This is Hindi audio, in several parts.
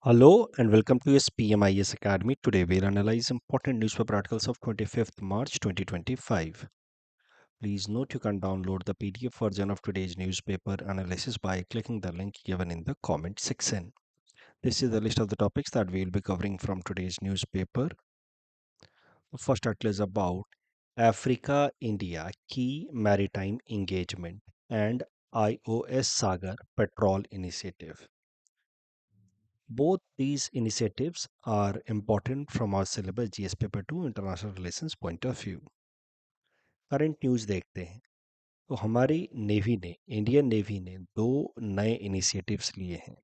Hello and welcome to SPMIS Academy. Today we'll analyze important newspaper articles of 25th March 2025. Please note you can download the PDF version of today's newspaper analysis by clicking the link given in the comment section. This is the list of the topics that we will be covering from today's newspaper. The first article is about Africa India Key Maritime Engagement and IOS Sagar Patrol Initiative. Both these initiatives are important from our syllabus GS paper 2 international relations point of view. Current news देखते हैं तो हमारी नेवी ने इंडियन नेवी ने दो नए इनिशिएटिव्स लिए हैं.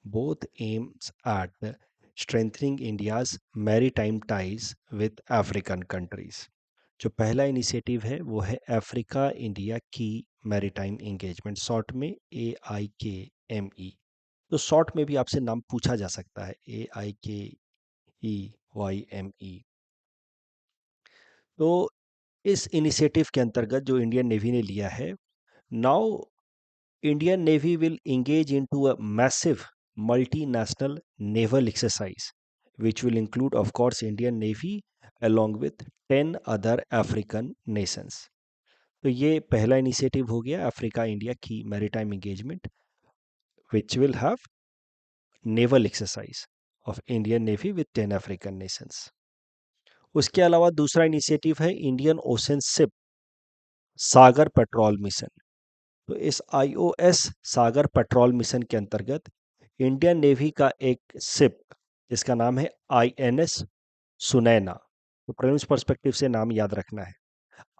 Both aims at strengthening India's maritime ties with African countries. जो पहला इनिशिएटिव है वो है अफ्रीका इंडिया की मैरीटाइम एंगेजमेंट, शॉर्ट में AIKME. तो शॉर्ट में भी आपसे नाम पूछा जा सकता है, AIKEYME. तो इस इनिशिएटिव के अंतर्गत जो इंडियन नेवी ने लिया है, now Indian navy will engage into a massive multinational naval exercise which will include of course Indian Navy along with 10 other African nations. तो ये पहला इनिशिएटिव हो गया अफ्रीका इंडिया की maritime engagement which will have naval exercise of Indian Navy with 10 African nations. उसके अलावा दूसरा इनिशिएटिव है इंडियन ओशन शिप सागर पेट्रोल मिशन. तो इस IOS सागर पेट्रोल मिशन के अंतर्गत इंडियन नेवी का एक शिप जिसका नाम है INS सुनैना. तो प्रीलिम्स पर्सपेक्टिव से नाम याद रखना है.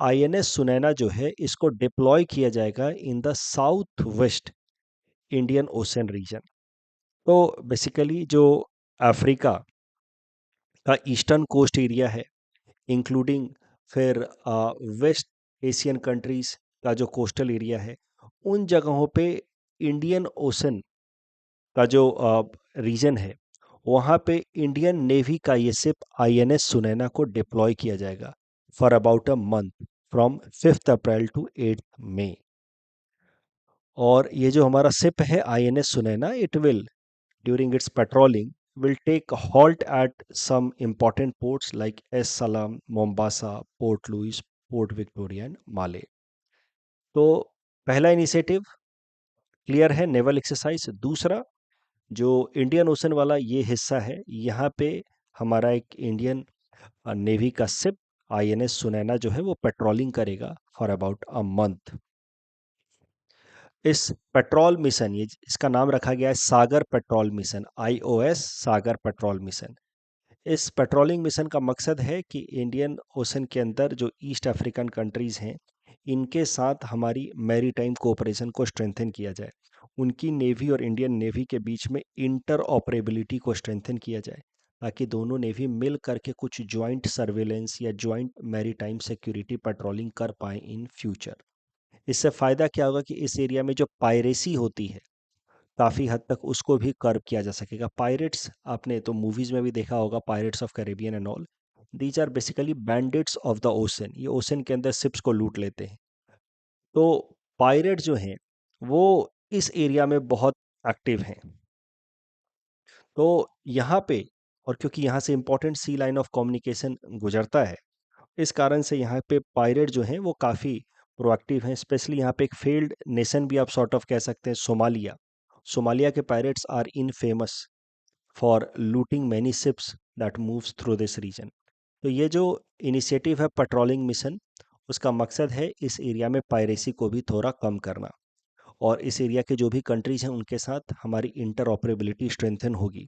INS सुनैना जो है इसको डिप्लॉय किया जाएगा in the south west Indian ocean region. तो बेसिकली जो अफ्रीका का ईस्टर्न कोस्ट एरिया है इंक्लूडिंग फिर वेस्ट एशियन कंट्रीज का जो कोस्टल एरिया है, उन जगहों पे इंडियन ओशन का जो रीजन है वहाँ पे इंडियन नेवी का ये शिप INS सुनैना को डिप्लॉय किया जाएगा for about a month from 5th April to 8th May. और ये जो हमारा शिप है INS Sunaina, it will during its patrolling will take a halt at some important ports like Es Salam, Mombasa, Port Louis, Port Victoria and Malé. तो पहला इनिशिएटिव क्लियर है, नेवल एक्सरसाइज. दूसरा जो इंडियन ओशन वाला ये हिस्सा है, यहाँ पे हमारा एक इंडियन नेवी का शिप INS सुनैना जो है वो पेट्रोलिंग करेगा फॉर अबाउट अ मंथ. इस पेट्रोल मिशन, ये इसका नाम रखा गया है सागर पेट्रोल मिशन, IOS सागर पेट्रोल मिशन. इस पेट्रोलिंग मिशन का मकसद है कि इंडियन ओशन के अंदर जो ईस्ट अफ्रीकन कंट्रीज़ हैं इनके साथ हमारी मैरीटाइम कोऑपरेशन को स्ट्रेंथन किया जाए. उनकी नेवी और इंडियन नेवी के बीच में इंटर ऑपरेबिलिटी को स्ट्रेंथन किया जाए ताकि दोनों नेवी मिल करके कुछ जॉइंट सर्वेलेंस या जॉइंट मैरीटाइम सिक्योरिटी पेट्रोलिंग कर पाए इन फ्यूचर. इससे फ़ायदा क्या होगा कि इस एरिया में जो पायरेसी होती है काफ़ी हद तक उसको भी कर्व किया जा सकेगा. पायरेट्स आपने तो मूवीज़ में भी देखा होगा, pirates of Caribbean and all. These are basically bandits of the ocean. ये ओशन के अंदर शिप्स को लूट लेते हैं. तो पायरेट जो हैं वो इस एरिया में बहुत एक्टिव हैं. तो यहाँ पे, और क्योंकि यहाँ से important sea line of communication गुजरता है, इस कारण से यहाँ पे पायरेट जो हैं वो काफ़ी प्रोएक्टिव हैं. स्पेशली यहाँ पे एक फेल्ड नेशन भी आप सॉर्ट ऑफ कह सकते हैं, सोमालिया. सोमालिया के pirates are infamous for looting many ships that moves through this region. तो ये जो इनिशिएटिव है पेट्रोलिंग मिशन, उसका मकसद है इस एरिया में पायरेसी को भी थोड़ा कम करना और इस एरिया के जो भी कंट्रीज हैं उनके साथ हमारी इंटर ऑपरेबिलिटी स्ट्रेंथन होगी.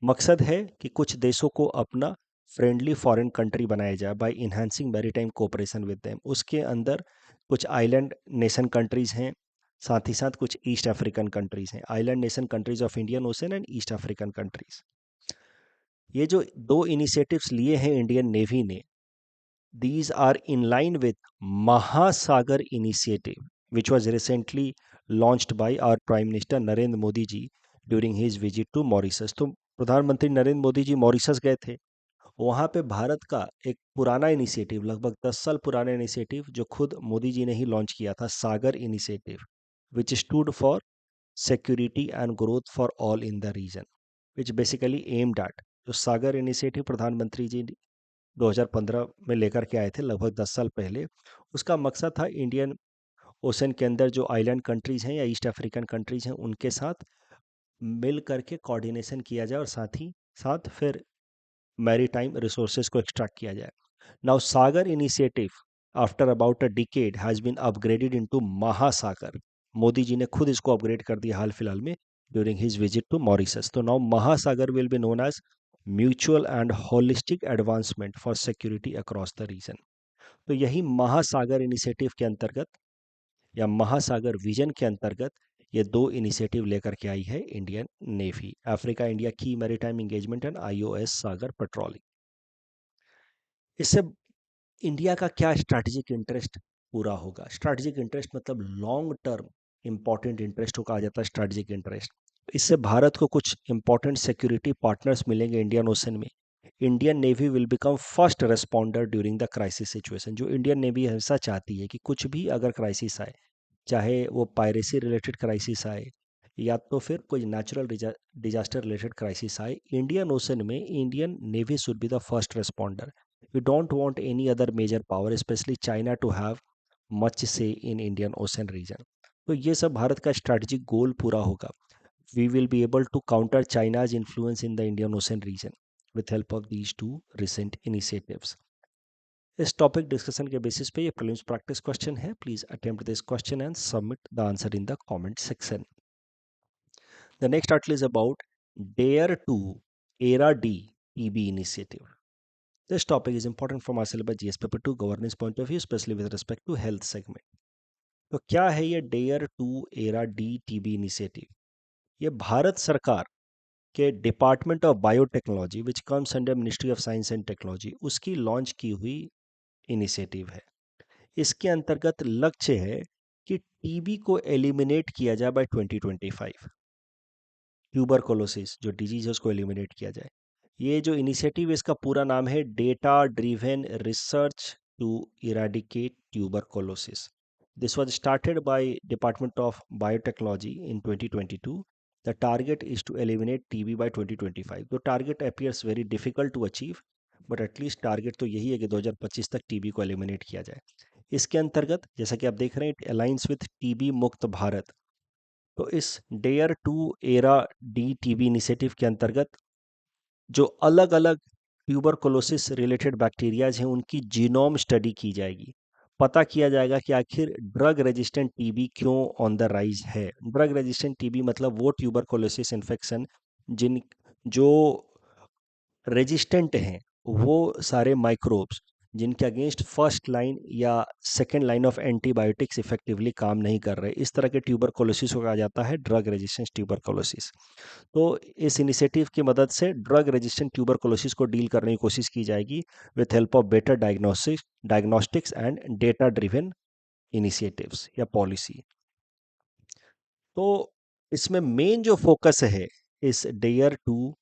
मकसद है कि कुछ देशों को अपना फ्रेंडली फॉरेन कंट्री बनाया जाए by enhancing maritime cooperation with them. उसके अंदर कुछ आइलैंड नेशन कंट्रीज हैं, साथ ही साथ कुछ ईस्ट अफ्रीकन कंट्रीज हैं. Island nation countries of Indian ocean and east African countries. ये जो दो इनिशिएटिव्स लिए हैं इंडियन नेवी ने, these are in line with Mahasagar initiative which was recently launched by our Prime Minister Narendra Modi ji during his visit to Mauritius. तो प्रधानमंत्री नरेंद्र मोदी जी मॉरिशस गए थे. वहाँ पे भारत का एक पुराना इनिशिएटिव, लगभग 10 साल पुराना इनिशिएटिव जो खुद मोदी जी ने ही लॉन्च किया था, Sagar initiative, which stood for security and growth for all in the region. Which basically aimed at, जो सागर इनिशिएटिव प्रधानमंत्री जी 2015 में लेकर के आए थे लगभग 10 साल पहले, उसका मकसद था इंडियन ओशन के अंदर जो आइलैंड कंट्रीज हैं या ईस्ट अफ्रीकन कंट्रीज हैं उनके साथ मिल करके कोऑर्डिनेशन किया जाए और साथ ही साथ फिर मैरीटाइम रिसोर्सेज को एक्सट्रैक्ट किया जाए. Now Sagar initiative after about a decade has been upgraded into Mahasagar. Modi जी ने खुद इसको अपग्रेड कर दिया हाल फिलहाल में during his visit to Mauritius. तो now Mahasagar will be known as mutual and holistic advancement for security across the region. तो यही महासागर इनिशिएटिव के अंतर्गत या महासागर विजन के अंतर्गत ये दो इनिशिएटिव लेकर के आई है इंडियन नेवी, अफ्रीका इंडिया की maritime engagement and iOS Sagar patrolling. इससे इंडिया का क्या स्ट्रैटेजिक इंटरेस्ट पूरा होगा? स्ट्रैटेजिक इंटरेस्ट मतलब लॉन्ग टर्म इंपॉर्टेंट इंटरेस्ट को कहा जाता है स्ट्रैटेजिक इंटरेस्ट. इससे भारत को कुछ इंपॉर्टेंट सिक्योरिटी पार्टनर्स मिलेंगे इंडियन ओशन में. Indian navy will become first responder during the crisis situation. जो इंडियन नेवी हमेशा चाहती है कि कुछ भी अगर क्राइसिस आए, चाहे वो पायरेसी रिलेटेड क्राइसिस आए या तो फिर कोई नेचुरल डिजास्टर रिलेटेड क्राइसिस आए, इंडियन ओशन में Indian navy should be the first responder. We don't want any other major power, especially China, to have much say in Indian Ocean region. तो ये सब भारत का स्ट्रैटेजिक गोल पूरा होगा. We will be able to counter China's influence in the Indian Ocean region with help of these two recent initiatives. इस टॉपिक डिस्कशन के बेसिस पे ये प्रीलिम्स प्रैक्टिस क्वेश्चन है. Please attempt this question and submit the answer in the comment section. The next article is about dare to era D TB initiative. This topic is important from our syllabus GS paper 2 governance point of view, especially with respect to health segment. तो क्या है ये dare to era D TB initiative? ये भारत सरकार के department of biotechnology which comes under ministry of science and technology उसकी लॉन्च की हुई इनिशिएटिव है. इसके अंतर्गत लक्ष्य है कि टीबी को एलिमिनेट किया जाए बाय 2025. ट्यूबरकोलोसिस जो डिजीज है उसको एलिमिनेट किया जाए. ये जो इनिशिएटिव है इसका पूरा नाम है data driven research to eradicate tuberculosis. This was started by department of biotechnology in 2022. The target is to eliminate TB by 2025. The target appears very difficult to achieve, but at least target तो यही है कि 2025 तक टीबी को एलिमिनेट किया जाए. इसके अंतर्गत जैसा कि आप देख रहे हैं, इट अलाइंस विथ टीबी मुक्त भारत. तो इस dare to era D TB initiative के अंतर्गत जो अलग अलग ट्यूबरकुलोसिस रिलेटेड बैक्टीरियाज हैं उनकी जीनोम स्टडी की जाएगी. पता किया जाएगा कि आखिर ड्रग रेजिस्टेंट टीबी क्यों ऑन द राइज है. ड्रग रेजिस्टेंट टीबी मतलब वो ट्यूबरकुलोसिस इन्फेक्शन जिन जो रेजिस्टेंट हैं, वो सारे माइक्रोब्स जिनके अगेंस्ट फर्स्ट लाइन या second line of antibiotics effectively काम नहीं कर रहे. इस तरह के ट्यूबरकुलोसिस को कहा जाता है ड्रग रेजिस्टेंस ट्यूबरकुलोसिस. तो इस इनिशिएटिव की मदद से ड्रग रेजिस्टेंट ट्यूबरकुलोसिस को डील करने की कोशिश की जाएगी with help of better diagnostics and data driven initiatives या पॉलिसी. तो इसमें मेन जो फोकस है इस dare to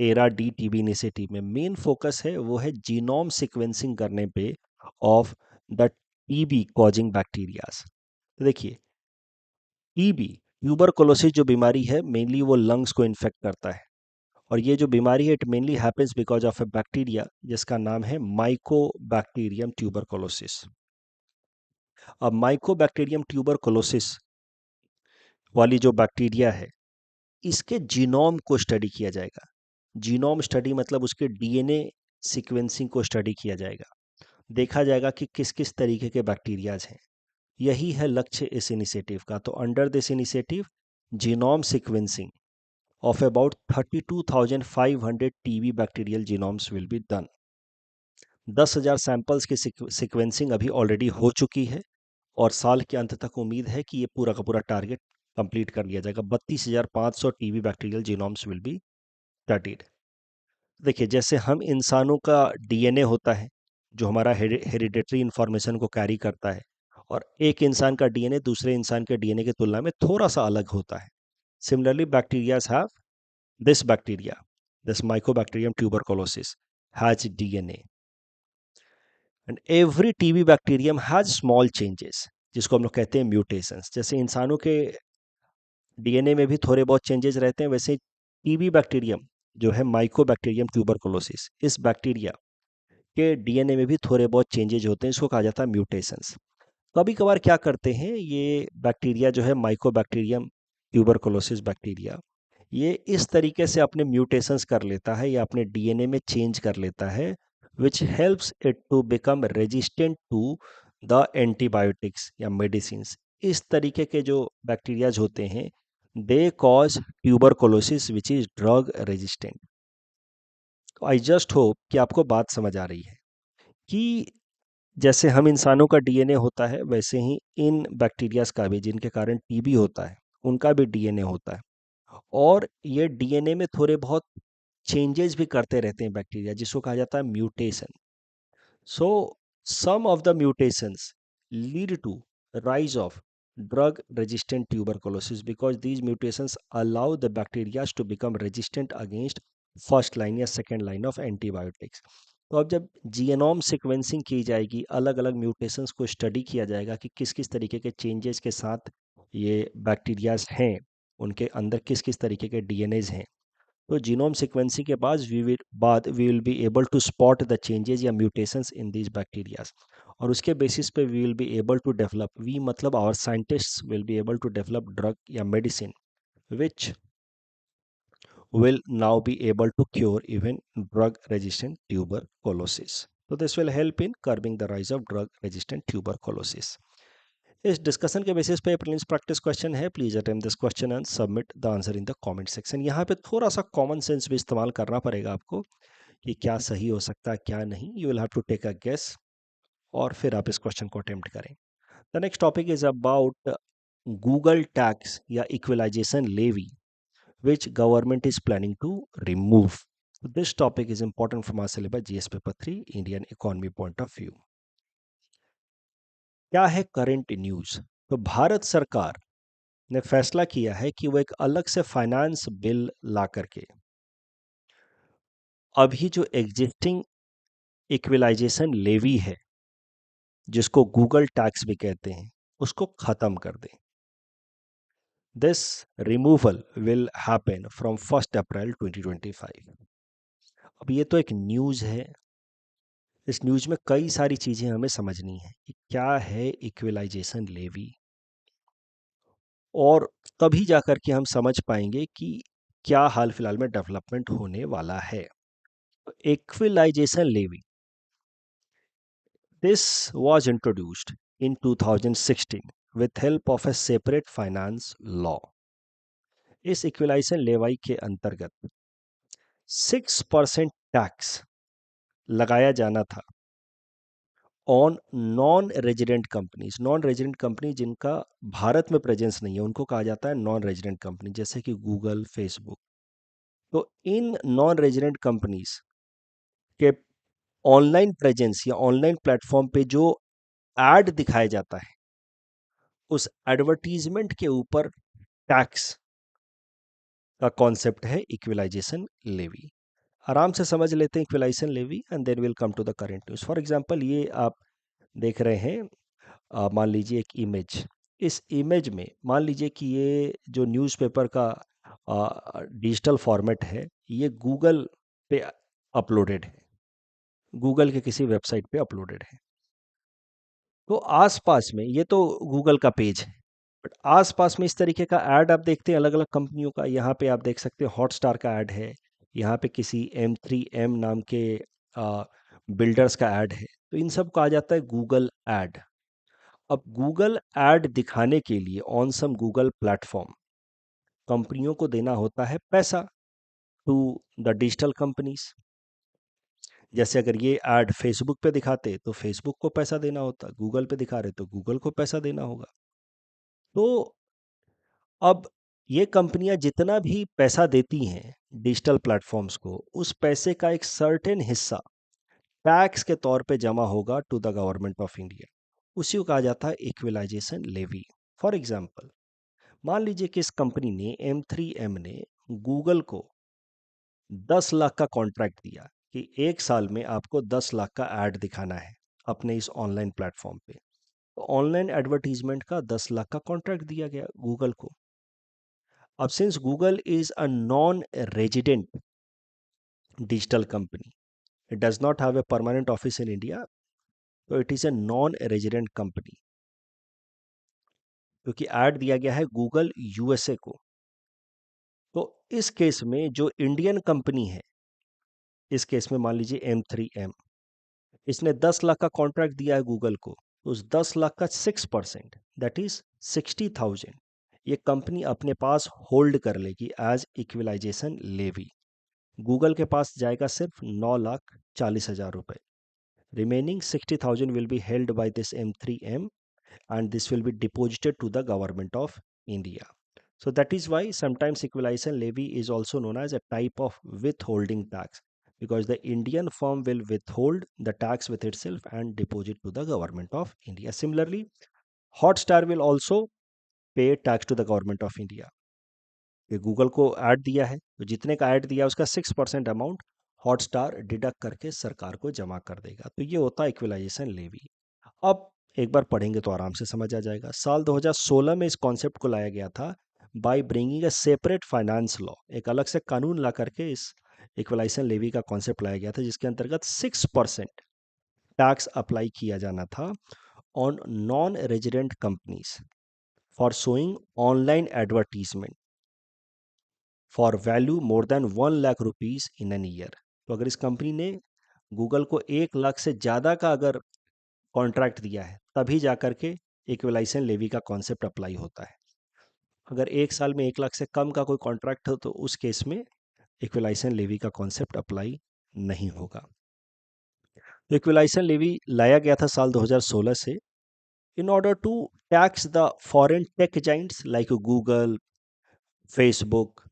era D TB initiative में मेन फोकस है वो है जीनोम सीक्वेंसिंग करने पे of the TB causing bacterias. तो देखिए, टीबी ट्यूबरकुलोसिस जो बीमारी है मेनली वो लंग्स को इन्फेक्ट करता है. और ये जो बीमारी है it mainly happens because of A bacteria जिसका नाम है माइकोबैक्टीरियम ट्यूबरकुलोसिस. अब माइकोबैक्टीरियम ट्यूबरकुलोसिस वाली जो बैक्टीरिया है इसके जीनोम को स्टडी किया जाएगा. जीनोम स्टडी मतलब उसके डीएनए सीक्वेंसिंग को स्टडी किया जाएगा. देखा जाएगा कि किस किस तरीके के बैक्टीरियाज हैं. यही है लक्ष्य इस इनिशिएटिव का. तो under this initiative genome sequencing of about 32,500 TB bacterial genomes will be done. 10,000 samples की सीक्वेंसिंग अभी ऑलरेडी हो चुकी है और साल के अंत तक उम्मीद है कि ये पूरा का पूरा टारगेट कंप्लीट कर लिया जाएगा. 32,500 TB bacterial genomes will be studied. देखिए, जैसे हम इंसानों का डीएनए होता है जो हमारा हेरिडेटरी इंफॉर्मेशन को कैरी करता है, और एक इंसान का डीएनए दूसरे इंसान के डीएनए की तुलना में थोड़ा सा अलग होता है. Similarly, bacteria have this bacteria, this Mycobacterium tuberculosis, has DNA. And every TB bacterium has small changes, जिसको हम लोग कहते हैं म्यूटेशंस. जैसे इंसानों के डीएनए में भी थोड़े बहुत चेंजेस रहते हैं, वैसे टीबी बैक्टीरियम जो है माइकोबैक्टीरियम ट्यूबरकुलोसिस, इस बैक्टीरिया के डीएनए में भी थोड़े बहुत चेंजेज होते हैं, इसको कहा जाता है म्यूटेशंस। कभी कभार क्या करते हैं ये बैक्टीरिया जो है माइकोबैक्टीरियम ट्यूबरकुलोसिस बैक्टीरिया, ये इस तरीके से अपने म्यूटेशंस कर लेता है या अपने डीएनए में चेंज कर लेता है which helps it to become resistant to the antibiotics या मेडिसिन। इस तरीके के जो बैक्टीरियाज होते हैं they cause tuberculosis which is drug resistant. I just hope कि आपको बात समझ आ रही है कि जैसे हम इंसानों का डीएनए होता है वैसे ही इन बैक्टीरियाज का भी, जिनके कारण टीबी होता है, उनका भी डीएनए होता है। और ये डीएनए में थोड़े बहुत चेंजेस भी करते रहते हैं बैक्टीरिया, जिसको कहा जाता है mutation. So, some of the mutations lead to rise of drug resistant tuberculosis because these mutations allow the bacteria to become resistant against first line या सेकेंड लाइन ऑफ एंटीबायोटिक्स। तो अब जब जीनोम सीक्वेंसिंग की जाएगी, अलग अलग म्यूटेशंस को स्टडी किया जाएगा कि किस किस तरीके के चेंजेस के साथ ये बैक्टीरियाज हैं, उनके अंदर किस किस तरीके के डीएनएज हैं। तो जीनोम सीक्वेंसिंग के we will be able to spot the changes या म्यूटेशंस इन दीज बैक्टीरियाज, और उसके बेसिस पे we will be able to develop, we मतलब our scientists will be able to develop drug या medicine which will now be able to cure even drug resistant tuberculosis. So this will help in curbing the rise of drug resistant tuberculosis. इस डिस्कशन के बेसिस पे प्रीलिम्स प्रैक्टिस क्वेश्चन है, please attempt this question and submit the answer in the comment section. यहाँ पे थोड़ा सा कॉमन सेंस भी इस्तेमाल करना पड़ेगा आपको कि क्या सही हो सकता है क्या नहीं। You will have to take a guess और फिर आप इस क्वेश्चन को अटेम्प्ट करें। The next topic is about Google tax या equalisation levy which government is planning to remove. So this topic is important from our syllabus GS paper 3 Indian economy point of view. क्या है करंट न्यूज? तो भारत सरकार ने फैसला किया है कि वो एक अलग से फाइनेंस बिल ला करके अभी जो एग्जिस्टिंग इक्विलाइजेशन लेवी है, जिसको गूगल टैक्स भी कहते हैं, उसको खत्म कर दें। This removal will happen from 1 April 2025। अब ये तो एक न्यूज है, इस न्यूज में कई सारी चीजें हमें समझनी है कि क्या है इक्विलाइजेशन लेवी, और तभी जाकर के हम समझ पाएंगे कि क्या हाल फिलहाल में डेवलपमेंट होने वाला है। Equalisation levy, this was introduced in 2016 with help of a separate finance law. इस इक्विलाइजेशन लेवी के अंतर्गत 6% टैक्स लगाया जाना था on non resident companies. Non resident company जिनका भारत में प्रेजेंस नहीं है, उनको कहा जाता है नॉन रेजिडेंट कंपनी, जैसे कि गूगल, फेसबुक। तो इन नॉन रेजिडेंट कंपनीज के ऑनलाइन प्रेजेंस या ऑनलाइन प्लेटफॉर्म पे जो एड दिखाया जाता है, उस एडवर्टीजमेंट के ऊपर टैक्स का कॉन्सेप्ट है इक्विलाइजेशन लेवी। आराम से समझ लेते हैं equalization levy and then will come to the current news. For example, ये आप देख रहे हैं, मान लीजिए एक इमेज। इस इमेज में मान लीजिए कि ये जो न्यूज़पेपर का डिजिटल फॉर्मेट है, ये गूगल पे अपलोडेड है, गूगल के किसी वेबसाइट पे अपलोडेड है। तो आसपास में ये तो गूगल का पेज है, बट आसपास में इस तरीके का ऐड आप देखते हैं अलग अलग कंपनियों का। यहाँ पे आप देख सकते हैं हॉटस्टार का ऐड है, यहाँ पे किसी M3M नाम के बिल्डर्स का ऐड है। तो इन सब को आ जाता है गूगल ऐड। अब गूगल ऐड दिखाने के लिए ऑन सम गूगल प्लेटफॉर्म कंपनियों को देना होता है पैसा टू द डिजिटल कंपनीज। जैसे अगर ये ऐड फेसबुक पे दिखाते तो फेसबुक को पैसा देना होता, गूगल पे दिखा रहे तो गूगल को पैसा देना होगा। तो अब ये कंपनियां जितना भी पैसा देती हैं डिजिटल प्लेटफॉर्म्स को, उस पैसे का एक सर्टेन हिस्सा टैक्स के तौर पे जमा होगा to the government of India. उसी को कहा जाता है इक्विलाइजेशन लेवी। फॉर एग्जाम्पल, मान लीजिए कि इस कंपनी ने M3M ने गूगल को 10 लाख का कॉन्ट्रैक्ट दिया कि 1 साल में आपको 10 लाख का ऐड दिखाना है अपने इस ऑनलाइन प्लेटफॉर्म पे। तो ऑनलाइन एडवर्टीजमेंट का 10 लाख का कॉन्ट्रैक्ट दिया गया गूगल को। अब since Google is a non resident digital company, it does not have a permanent office in India, तो it is a non resident company, क्योंकि ऐड दिया गया है गूगल यूएसए को। तो इस केस में जो इंडियन कंपनी है, इस केस में मान लीजिए M3M, इसने 10 लाख का कॉन्ट्रैक्ट दिया है गूगल को, तो उस 10 लाख का 6%, दैट इज 60,000, ये कंपनी अपने पास होल्ड कर लेगी एज इक्विलाइजेशन लेवी। गूगल के पास जाएगा सिर्फ 9,40,000 रुपए। Remaining 60,000 will be held by this M3M, and this will be deposited to the government of India. So that is why sometimes equalization levy is also known as a type of withholding tax, because the Indian firm will withhold the tax with itself and deposit to the government of India. Similarly, Hotstar will also pay tax to the government of India. ये गूगल को ऐड दिया है, तो जितने का ऐड दिया उसका 6% अमाउंट हॉटस्टार डिडक्ट करके सरकार को जमा कर देगा। तो ये होता है इक्विलाइजेशन लेवी। अब एक बार पढ़ेंगे तो आराम से समझ आ जाएगा। साल 2016 में इस कॉन्सेप्ट को लाया गया था by bringing a separate finance law, एक अलग से कानून ला करके इस इक्वलाइजेशन लेवी का कॉन्सेप्ट लाया गया था, जिसके अंतर्गत 6% टैक्स अप्लाई किया जाना था on non resident companies for showing online advertisement for value more than 1 lakh rupees in an year. तो अगर इस कंपनी ने गूगल को 1 लाख से ज़्यादा का अगर कॉन्ट्रैक्ट दिया है, तभी जाकर के इक्वलाइजेशन लेवी का कॉन्सेप्ट अप्लाई होता है। अगर एक साल में 1 लाख से कम का कोई कॉन्ट्रैक्ट हो, तो उस केस में इक्वलाइजेशन लेवी का कॉन्सेप्ट अप्लाई नहीं होगा। तो इक्वलाइजेशन लेवी लाया गया था साल 2016 से in order to tax the foreign tech giants like Google, Facebook,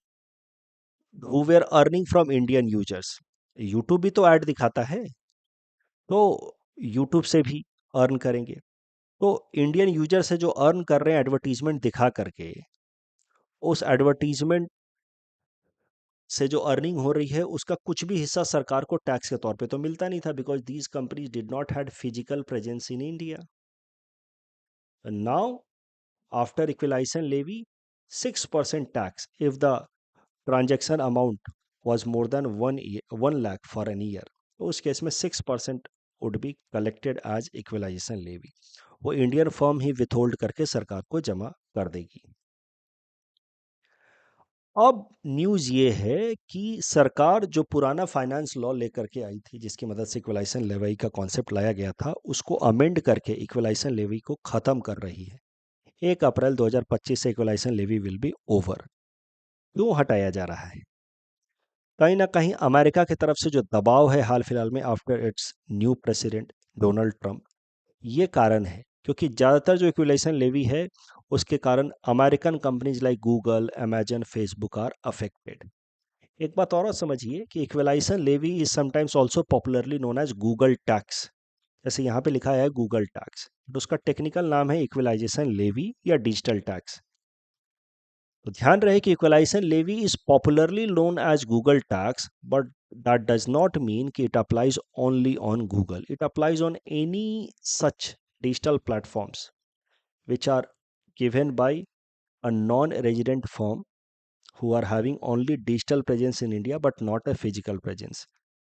who were earning from Indian users. YouTube भी तो ऐड दिखाता है, तो YouTube से भी अर्न करेंगे। तो इंडियन यूजर से जो अर्न कर रहे हैं एडवर्टीजमेंट दिखा करके, उस एडवर्टीजमेंट से जो अर्निंग हो रही है उसका कुछ भी हिस्सा सरकार को टैक्स के तौर पे तो मिलता नहीं था, because these companies did not had physical presence in India. Now after equalization levy 6% tax if the transaction amount was more than 1 lakh for an year, तो उस केस में 6% would be collected as equalization levy, वो इंडियन फर्म ही विथहोल्ड करके सरकार को जमा कर देगी। अब न्यूज़ ये है कि सरकार जो पुराना फाइनेंस लॉ लेकर के आई थी, जिसकी मदद से इक्वलाइजेशन लेवी का कॉन्सेप्ट लाया गया था, उसको अमेंड करके इक्वलाइजेशन लेवी को ख़त्म कर रही है। 1 अप्रैल 2025 से equalization levy will be over. क्यों हटाया जा रहा है? कहीं ना कहीं अमेरिका की तरफ से जो दबाव है हाल फिलहाल में after it's new president Donald Trump, ये कारण है। क्योंकि ज़्यादातर जो इक्विलाइजेशन लेवी है उसके कारण American companies like Google, Amazon, Facebook are affected. एक बात और समझिए कि equalization levy is sometimes also popularly known as Google tax. जैसे यहाँ पे लिखा है गूगल टैक्स, तो उसका टेक्निकल नाम है इक्विलाइजेशन लेवी या डिजिटल टैक्स। तो ध्यान रहे कि equalisation levy is popularly known as Google tax, but that does not mean कि it applies only on Google. It applies on any such digital platforms which are given by a non-resident firm who are having only digital presence in India but not a physical presence.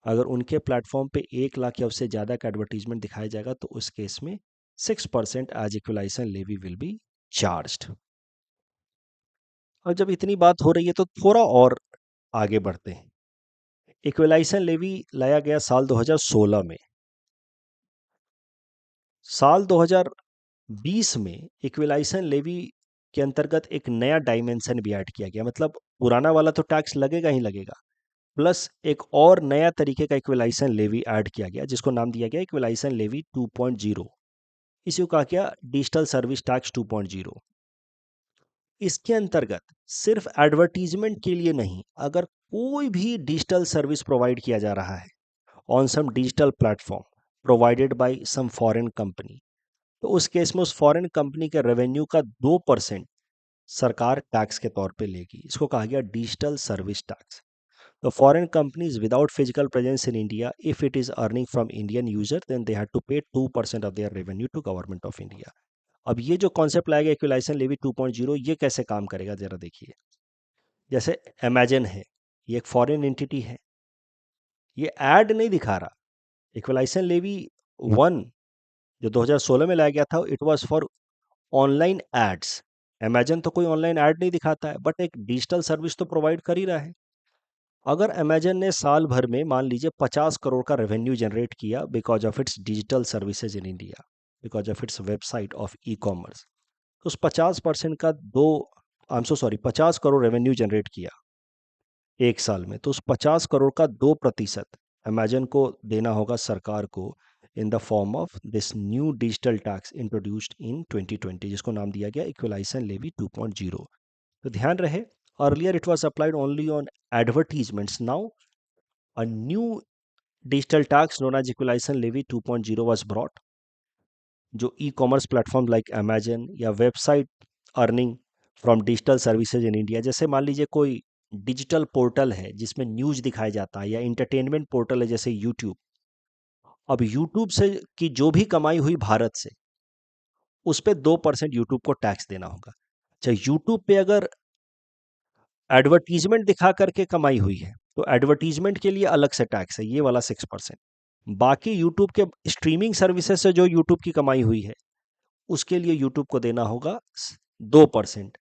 अगर उनके प्लेटफॉर्म पे 1 लाख या उससे ज़्यादा का एडवर्टीजमेंट दिखाया जाएगा, तो उस केस में 6% as equalization levy will be charged. और जब इतनी बात हो रही है तो थोड़ा और आगे बढ़ते हैं। इक्वलाइजेशन लेवी लाया गया साल 2016 में। साल 2020 में इक्वलाइजेशन लेवी के अंतर्गत एक नया डायमेंशन भी ऐड किया गया, मतलब पुराना वाला तो टैक्स लगेगा ही लगेगा, प्लस एक और नया तरीके का इक्वलाइजेशन लेवी ऐड किया गया, जिसको नाम दिया गया इक्वलाइजेशन लेवी 2.0। इसी को कहा गया डिजिटल सर्विस टैक्स 2.0। इसके अंतर्गत सिर्फ एडवर्टीजमेंट के लिए नहीं, अगर कोई भी डिजिटल सर्विस प्रोवाइड किया जा रहा है on some digital platform provided by some foreign company, तो उस केस में उस फॉरेन कंपनी के रेवेन्यू का 2% सरकार टैक्स के तौर पे लेगी। इसको कहा गया डिजिटल सर्विस टैक्स। तो foreign companies without physical presence in India, if it is earning from Indian user, then they have to pay 2% of their revenue to government of India. अब ये जो कॉन्सेप्ट लाया गया इक्विलाइजेशन लेवी 2.0, ये कैसे काम करेगा जरा देखिए। जैसे अमेजन है, ये एक फॉरेन एंटिटी है, ये ऐड नहीं दिखा रहा। इक्वलाइजेशन लेवी वन जो 2016 में लाया गया था, it was for online ads. Amazon तो कोई ऑनलाइन ऐड नहीं दिखाता है, बट एक डिजिटल सर्विस तो प्रोवाइड कर ही रहा है। अगर अमेजन ने साल भर में मान लीजिए 50 करोड़ का रेवेन्यू जनरेट किया because of its digital services in India, because of its website of e commerce, तो उस 50% का दो, I am so sorry, 50 crore revenue generate किया एक साल में, तो उस 50 करोड़ का 2% अमेजन को देना होगा सरकार को in the form of this new digital tax introduced in 2020, जिसको नाम दिया गया इक्वलाइजेशन लेवी 2.0। तो ध्यान रहे, earlier it was applied only on advertisements, now a new digital tax known as equalization levy 2.0 was brought, जो e commerce platform like Amazon या website earning from digital services in India, जैसे मान लीजिए कोई डिजिटल पोर्टल है जिसमें न्यूज दिखाया जाता है, या इंटरटेनमेंट पोर्टल है जैसे यूट्यूब। अब यूट्यूब से की जो भी कमाई हुई भारत से, उस पर 2% यूट्यूब को टैक्स देना होगा। अच्छा, यूट्यूब पे अगर एडवर्टीजमेंट दिखा करके कमाई हुई है तो एडवर्टीजमेंट के लिए अलग से टैक्स है, ये वाला 6%। बाकी यूट्यूब के स्ट्रीमिंग सर्विसेज से जो यूट्यूब की कमाई हुई है, उसके लिए यूट्यूब को देना होगा 2%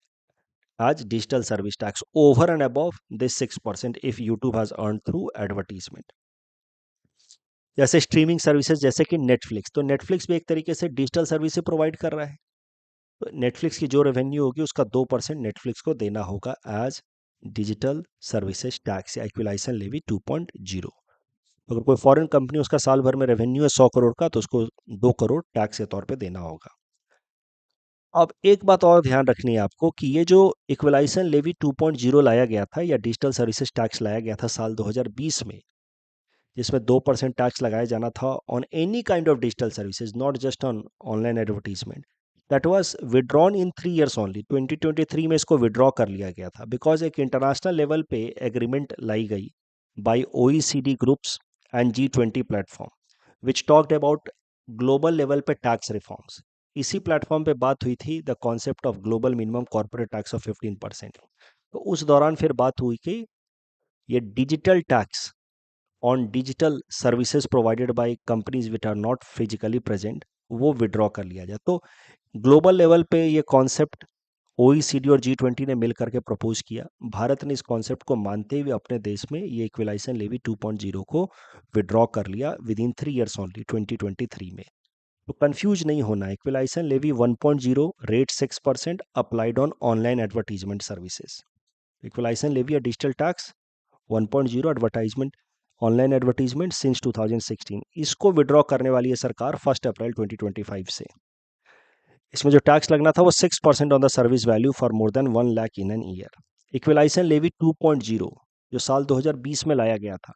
आज digital service tax, over and above this 6% if YouTube has earn through advertisement. जैसे स्ट्रीमिंग सर्विसेज जैसे कि नेटफ्लिक्स, तो नेटफ्लिक्स भी एक तरीके से डिजिटल सर्विस प्रोवाइड कर रहा है, तो नेटफ्लिक्स की जो रेवेन्यू होगी उसका 2% नेटफ्लिक्स को देना होगा एज डिजिटल सर्विसेज टैक्स या इक्विलाइजेशन लेवी 2.0। अगर कोई फॉरेन कंपनी, उसका साल भर में रेवेन्यू है 100 करोड़ का, तो उसको 2 करोड़ टैक्स के तौर पे देना होगा। अब एक बात और ध्यान रखनी है आपको कि ये जो इक्वलाइजेशन लेवी 2.0 लाया गया था या डिजिटल सर्विसेज टैक्स लाया गया था साल 2020 में, जिसमें 2% टैक्स लगाया जाना था on any kind of digital services, not just on online advertisement, that was withdrawn in 3 years only. 2023 में इसको विड्रॉ कर लिया गया था बिकॉज एक इंटरनेशनल लेवल पे एग्रीमेंट लाई गई by OECD groups and G20 platform, which talked about global level पे टैक्स रिफॉर्म्स। इसी प्लेटफॉर्म पे बात हुई थी the concept of global minimum corporate tax of 15%। तो उस दौरान फिर बात हुई कि ये digital tax on digital services provided by companies which are not physically present, वो विड्रॉ कर लिया जाए। तो ग्लोबल लेवल पे ये कॉन्सेप्ट OECD और G20 ने मिल करके प्रपोज किया। भारत ने इस कॉन्सेप्ट को मानते हुए अपने देश में ये इक्विलाइजेशन लेवी 2.0 को विड्रॉ कर लिया विद इन 3 ईयर्स ओनली 2023 में। तो कंफ्यूज नहीं होना, equalisation levy 1.0 rate 6% applied on online advertisement services. Equalisation levy या digital tax 1.0 advertisement, online advertisement since 2016, इसको विड्रॉ करने वाली है सरकार 1 अप्रैल 2025 से। इसमें जो टैक्स लगना था वो 6% on the service value for more than 1 lakh in an year. Equalization levy 2.0 जो साल 2020 में लाया गया था,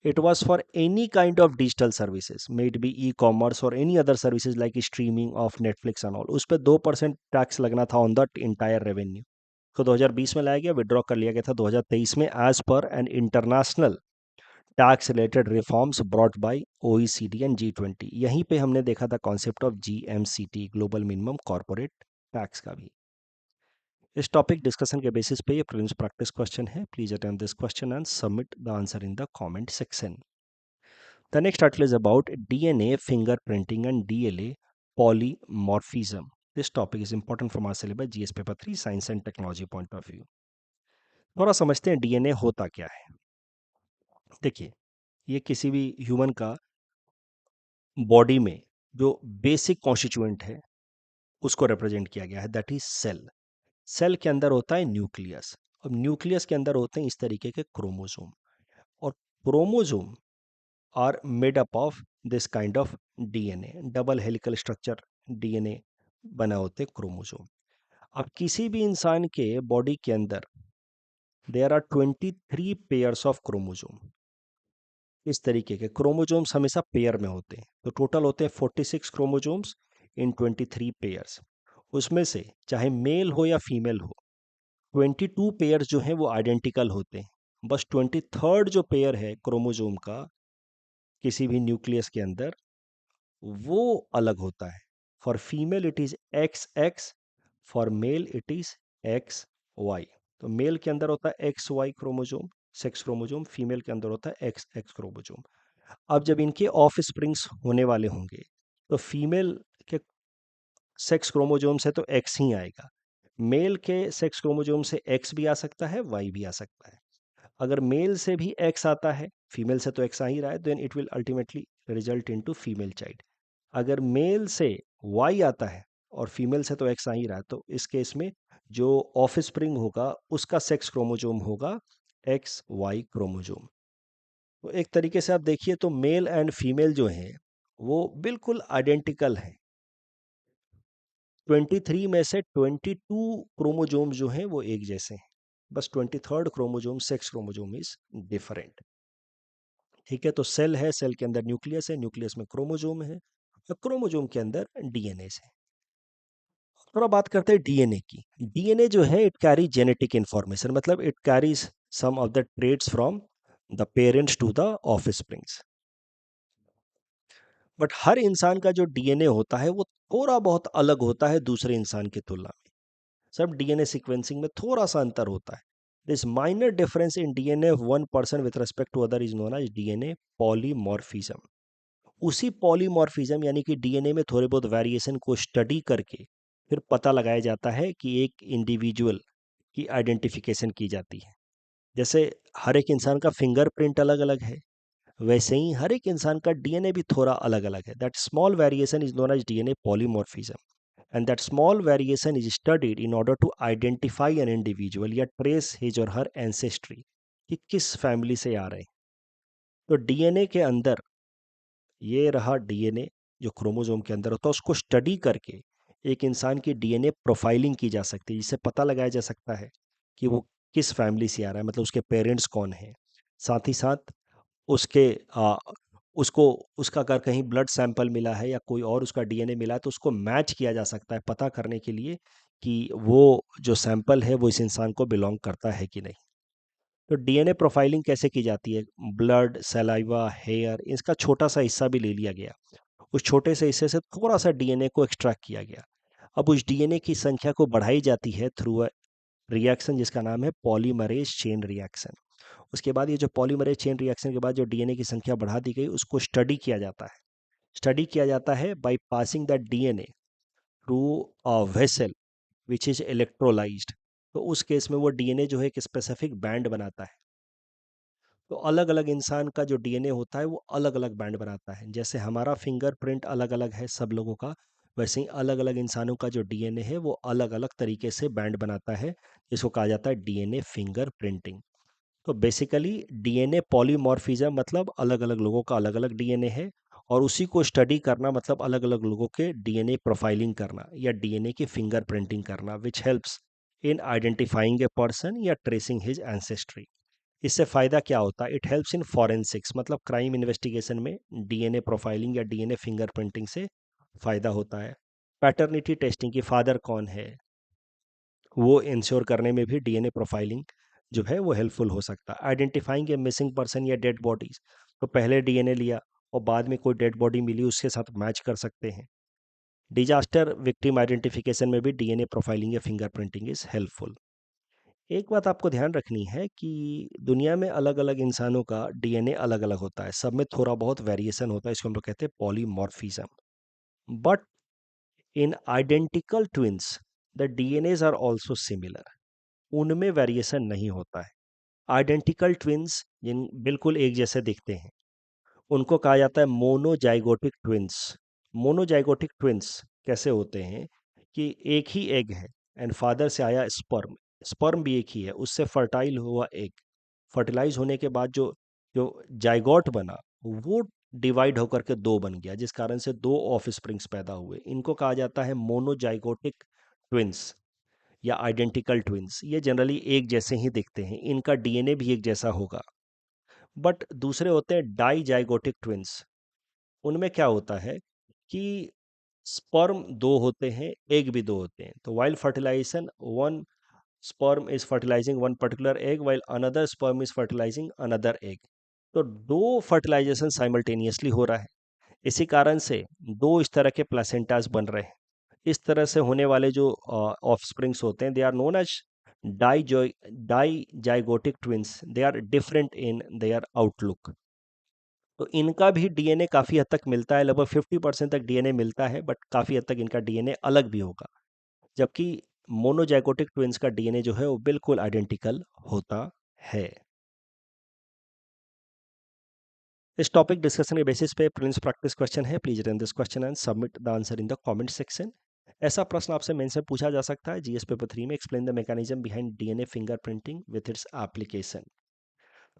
it was for any kind of digital services, may it be e-commerce or any other services like streaming of Netflix and all, उस पर 2% टैक्स लगना था ऑन द इंटायर रेवेन्यू। तो 2020 में लाया गया, विड्रॉ कर लिया गया था 2023 में as per an international tax related reforms brought by OECD and G20। यहीं पे हमने देखा था concept of GMCT, global minimum corporate tax का भी। इस टॉपिक डिस्कशन के बेसिस पे ये प्रीलिम्स प्रैक्टिस क्वेश्चन है। Please attempt this question and submit the answer in the comment section. The next article is about DNA fingerprinting and DLA polymorphism. This topic is important from our syllabus GS paper 3 science and technology point of view. थोड़ा समझते हैं डीएनए होता क्या है। देखिए, ये किसी भी ह्यूमन का बॉडी में जो बेसिक कॉन्स्टिट्यूएंट है उसको रिप्रेजेंट किया गया है, दैट इज सेल। सेल के अंदर होता है न्यूक्लियस। अब न्यूक्लियस के अंदर होते हैं इस तरीके के क्रोमोसोम, और chromosome are made up of this kind of DNA, double helical structure DNA बना होते क्रोमोसोम। अब किसी भी इंसान के बॉडी के अंदर there are 23 pairs of chromosome. इस तरीके के क्रोमोसोम्स हमेशा पेयर में होते हैं, तो टोटल होते हैं 46 क्रोमोसोम्स इन 23 पेयर्स। उसमें से चाहे मेल हो या फीमेल हो, 22 पेयर्स जो हैं वो आइडेंटिकल होते हैं। बस 23rd जो पेयर है क्रोमोसोम का किसी भी न्यूक्लियस के अंदर, वो अलग होता है। For female it is X X, for male it is X Y. तो मेल के अंदर होता है X Y chromosome, sex chromosome, female के अंदर होता है एक्स एक्स क्रोमोजोम। अब जब इनके ऑफ स्प्रिंग्स होने वाले होंगे तो फीमेल के सेक्स क्रोमोजोम से तो एक्स ही आएगा, मेल के सेक्स क्रोमोजोम से एक्स भी आ सकता है, वाई भी आ सकता है। अगर मेल से भी एक्स आता है, फीमेल से तो एक्स आ ही रहा है, then it will ultimately result into female child. अगर मेल से वाई आता है और फीमेल से तो एक्स आ ही रहा है, तो इस केस में जो ऑफ स्प्रिंग होगा उसका सेक्स क्रोमोजोम होगा एक्स वाई क्रोमोजोम। तो एक तरीके से आप देखिए तो मेल एंड फीमेल जो हैं वो बिल्कुल आइडेंटिकल हैं। 23 में से 22 क्रोमोजोम जो हैं वो एक जैसे हैं, बस 23rd chromosome sex chromosome is different. ठीक है, तो सेल है, सेल के अंदर न्यूक्लियस है, न्यूक्लियस में क्रोमोजोम है और क्रोमोजोम के अंदर डीएनए है। थोड़ा बात करते हैं डीएनए की। डीएनए जो है इट कैरी जेनेटिक इंफॉर्मेशन, मतलब it carries some of the traits from the parents to the offsprings. But हर इंसान का जो डीएनए होता है वो थोड़ा बहुत अलग होता है दूसरे इंसान की तुलना में। सब डीएनए सीक्वेंसिंग में थोड़ा सा अंतर होता है। This minor difference in DNA of one person with respect to other is known as DNA polymorphism. उसी पॉलीमॉर्फिज्म यानी कि डीएनए में थोड़े बहुत वेरिएशन को स्टडी करके फिर पता लगाया जाता है कि एक इंडिविजुअल की आइडेंटिफिकेशन की जाती है। जैसे हर एक इंसान का फिंगरप्रिंट अलग अलग है, वैसे ही हर एक इंसान का डीएनए भी थोड़ा अलग अलग है। That small variation is known as DNA polymorphism, and that small variation is studied in order to identify an individual या ट्रेस हिज और हर एंसेस्ट्री, कि किस फैमिली से आ रहे हैं। तो डीएनए के अंदर ये रहा डीएनए जो क्रोमोसोम के अंदर होता है, उसको स्टडी करके एक इंसान की डीएनए प्रोफाइलिंग की जा सकती है, जिससे पता लगाया जा सकता है कि वो किस फैमिली से आ रहा है, मतलब उसके पेरेंट्स कौन हैं। साथ ही साथ उसके उसको उसका अगर कहीं ब्लड सैंपल मिला है या कोई और उसका डीएनए मिला है तो उसको मैच किया जा सकता है पता करने के लिए कि वो जो सैंपल है वो इस इंसान को बिलोंग करता है कि नहीं। तो डीएनए प्रोफाइलिंग कैसे की जाती है? ब्लड, सलाइवा, हेयर, इसका छोटा सा हिस्सा भी ले लिया गया, उस छोटे से हिस्से से थोड़ा सा डीएनए को एक्सट्रैक्ट किया गया। अब उस डीएनए की संख्या को बढ़ाई जाती है थ्रू अ रिएक्शन जिसका नाम है पॉलीमरेज चेन रिएक्शन। उसके बाद ये जो पॉलीमरेज चेन रिएक्शन के बाद जो डीएनए की संख्या बढ़ा दी गई उसको स्टडी किया जाता है। स्टडी किया जाता है by passing that DNA through a vessel which is electrolysed. तो उस केस में वो डीएनए जो है एक स्पेसिफिक बैंड बनाता है। तो अलग अलग इंसान का जो डीएनए होता है वो अलग अलग बैंड बनाता है। जैसे हमारा फिंगरप्रिंट अलग अलग है सब लोगों का, वैसे ही अलग अलग इंसानों का जो डीएनए है वो अलग अलग तरीके से बैंड बनाता है, जिसको कहा जाता है डीएनए फिंगरप्रिंटिंग। तो बेसिकली डीएनए पॉलीमॉर्फिज्म मतलब अलग अलग लोगों का अलग अलग डीएनए है, और उसी को स्टडी करना मतलब अलग अलग लोगों के डीएनए प्रोफाइलिंग करना या डीएनए की फिंगरप्रिंटिंग करना, which helps in identifying a person या ट्रेसिंग हिज एंसेस्ट्री। इससे फ़ायदा क्या होता है? इट हेल्प्स इन फॉरेंसिक्स, मतलब क्राइम इन्वेस्टिगेशन में डीएनए प्रोफाइलिंग या डीएनए फिंगरप्रिंटिंग से फ़ायदा होता है। पैटर्निटी टेस्टिंग की फादर कौन है वो इंश्योर करने में भी डीएनए प्रोफाइलिंग जो है वो हेल्पफुल हो सकता है। आइडेंटिफाइंग ए मिसिंग पर्सन या डेड बॉडीज, तो पहले डीएनए लिया और बाद में कोई डेड बॉडी मिली उसके साथ मैच कर सकते हैं। डिजास्टर विक्टिम आइडेंटिफिकेशन में भी डीएनए प्रोफाइलिंग या फिंगरप्रिंटिंग इज हेल्पफुल। एक बात आपको ध्यान रखनी है कि दुनिया में अलग अलग इंसानों का डीएनए अलग अलग होता है, सब में थोड़ा बहुत वेरिएशन होता है, इसको हम लोग कहते हैं polymorphism. But in identical twins the DNAs are also similar, उनमें वेरिएशन नहीं होता है। आइडेंटिकल ट्विंस जिन बिल्कुल एक जैसे दिखते हैं उनको कहा जाता है मोनोजाइगोटिक ट्विंस। मोनोजाइगोटिक ट्विंस कैसे होते हैं कि एक ही एग है एंड फादर से आया स्पर्म, स्पर्म भी एक ही है, उससे फर्टाइल हुआ एग, फर्टिलाइज होने के बाद जो जो जाइगोट बना वो डिवाइड होकर के दो बन गया, जिस कारण से दो ऑफ स्प्रिंग्स पैदा हुए, इनको कहा जाता है मोनोजाइगोटिक ट्विंस या आइडेंटिकल ट्विंस। ये जनरली एक जैसे ही दिखते हैं, इनका डीएनए भी एक जैसा होगा। बट दूसरे होते हैं डाइजाइगोटिक ट्विंस, उनमें क्या होता है कि स्पर्म दो होते हैं, एग भी दो होते हैं। तो while fertilization one sperm is fertilizing one particular egg while another sperm is fertilizing another egg, तो दो फर्टिलाइजेशन साइमल्टेनियसली हो रहा है। इसी कारण से दो इस तरह के प्लेसेंटास बन रहे हैं। इस तरह से होने वाले जो ऑफस्प्रिंग्स होते हैं they are known as dizygotic twins, they are different in their outlook. तो इनका भी डीएनए काफ़ी हद तक मिलता है, लगभग 50% तक डीएनए मिलता है, बट काफ़ी हद तक इनका डीएनए अलग भी होगा, जबकि मोनोजाइगोटिक ट्विन्स का डीएनए जो है वो बिल्कुल आइडेंटिकल होता है। इस टॉपिक डिस्कशन के बेसिस पे प्रिलिम्स प्रैक्टिस क्वेश्चन है, please run this question and submit the answer in the comment section. ऐसा प्रश्न आपसे मेंस में पूछा जा सकता है जीएस पेपर 3 में, explain the mechanism behind DNA fingerprinting with its application.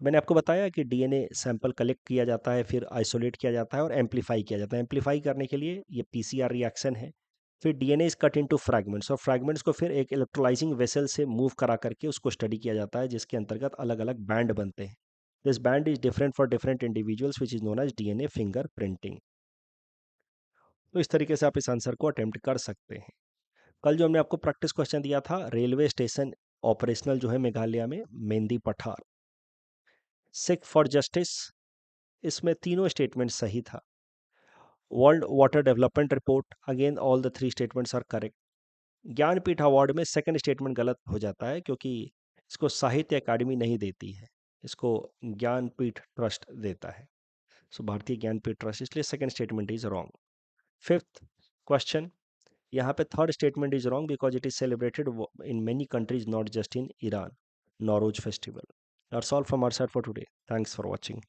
मैंने आपको बताया कि डीएनए सैंपल कलेक्ट किया जाता है, फिर आइसोलेट किया जाता है और एम्पलीफाई किया जाता है। एम्पलीफाई करने के लिए ये पीसीआर रिएक्शन है। फिर DNA is cut into fragments, और फ्रैगमेंट्स को फिर एक इलेक्ट्रोलाइजिंग वेसल से मूव करा करके उसको स्टडी किया जाता है, जिसके अंतर्गत अलग अलग बैंड बनते हैं। This band is different for different individuals which is known as DNA finger printing. तो इस तरीके से आप इस आंसर को अटेम्प्ट कर सकते हैं। कल जो हमने आपको प्रैक्टिस क्वेश्चन दिया था, रेलवे स्टेशन ऑपरेशनल जो है मेघालय में, मेंदी पठार, सिक फॉर जस्टिस, इसमें तीनों स्टेटमेंट सही था। World water development report, again all the three statements are correct. Jnanpith award में सेकंड स्टेटमेंट गलत हो जाता है, क्योंकि इसको साहित्य अकादमी नहीं देती है, इसको ज्ञानपीठ ट्रस्ट देता है। सो भारतीय ज्ञानपीठ ट्रस्ट, इसलिए second statement is wrong. Fifth question, यहाँ पे third statement is wrong because it is celebrated in many countries, not just in Iran, Nowruz festival. That's all from our side for today. Thanks for watching.